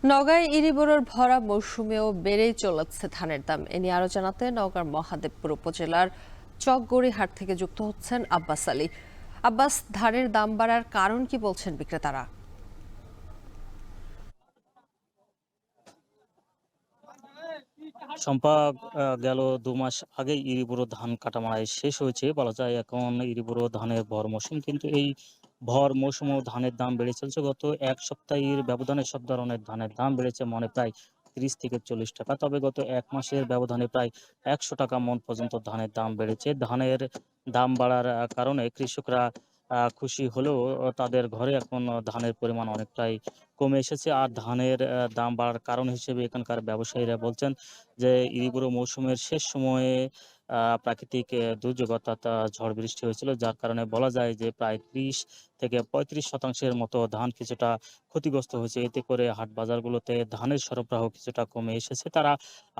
নওগাঁয় ইরিবোরোর ভরা মৌসুমেও বেড়েই চলেছে ধানের দাম। এ নিয়ে আরো জানাতে নওগাঁর মহাদেবপুর উপজেলার চকগড়ি হাট থেকে যুক্ত হচ্ছেন আব্বাস আলী। আব্বাস, ধানের দাম বাড়ার কারণ কি বলছেন বিক্রেতারা? শম্পা, গেল ২ মাস আগেই ইরিবোরো ধান কাটা মাড়াই শেষ হয়েছে। বলা যায় এখন ইরিবোরো ধানের ভর মৌসুম। কিন্তু এই ভর মৌসুমেও ধানের দাম বেড়ে চলছে। গত ১ সপ্তাহের ব্যবধানে সব ধরনের ধানের দাম বেড়েছে মনে প্রায় ৩০ থেকে ৪০ টাকা। তবে গত ১ মাসের ব্যবধানে প্রায় ১০০ টাকা মণ পর্যন্ত ধানের দাম বেড়েছে। ধানের দাম বাড়ার কারণে কৃষকরা খুশি হলেও তাদের ঘরে এখন ধানের পরিমাণ অনেকটাই কমে এসেছে। আর ধানের দাম বাড়ার কারণ হিসেবে এখানকার ব্যবসায়ীরা বলছেন যে ইরিবোরো মৌসুমের শেষ সময়ে প্রাকৃতিক দুর্যোগ অর্থাৎ ঝড় বৃষ্টি হয়েছিল, যার কারণে বলা যায় যে প্রায় ৩০ থেকে ৩৫% মতো ধান কিছুটা ক্ষতিগ্রস্ত হয়েছে। এতে করে হাট বাজারগুলোতে ধানের সরবরাহ কিছুটা কমে এসেছে। তারা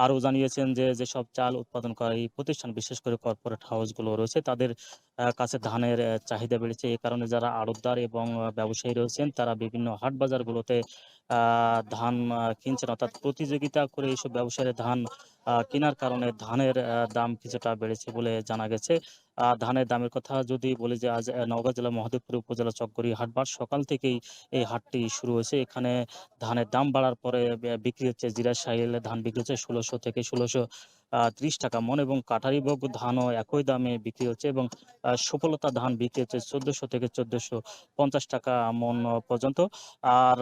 আরও জানিয়েছেন যে যেসব চাল উৎপাদনকারী প্রতিষ্ঠান, বিশেষ করে কর্পোরেট হাউসগুলো রয়েছে, তাদের কাছে ধানের চাহিদা বেড়েছে। এ কারণে যারা আড়তদার এবং ব্যবসায়ী রয়েছেন, তারা বিভিন্ন হাট বাজারগুলোতে ধান কিনছেন, অর্থাৎ প্রতিযোগিতা করে এইসব ব্যবসায়ীরা ধান কেনার কারণে ধানের দাম কিছুটা বেড়েছে বলে জানা গেছে। ধানের দামের কথা যদি বলি, যে আজ নওগাঁ জেলা মহাদেবপুর উপজেলা চকগড়ি হাটবার সকাল থেকেই এই হাটটি শুরু হয়েছে। এখানে ধানের দাম বাড়ার পরে বিক্রি হচ্ছে জিরা সাহিল ধান বিক্রি হচ্ছে ১৬০০ থেকে ১৬৩০ টাকা মণ, এবং কাঠারিভোগ ধানও একই দামে বিক্রি হচ্ছে, এবং সুফলতা ধান বিক্রি হচ্ছে ১৪০০ থেকে ১৪৫০ টাকা মণ পর্যন্ত। আর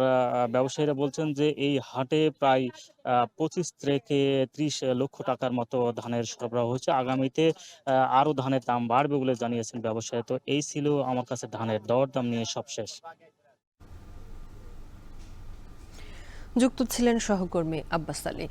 ব্যবসায়ীরা বলছেন যে এই হাটে প্রায় ২৫ থেকে ৩০ লক্ষ টাকার মতো ধানের সরবরাহ হচ্ছে। আগামীতে আরো ধানের দাম বাড়বে বলে জানিয়েছেন ব্যবসায়ী। তো এই ছিল আমার কাছে ধানের দরদাম নিয়ে সবশেষ। যুক্ত ছিলেন সহকর্মী আব্বাস আলী।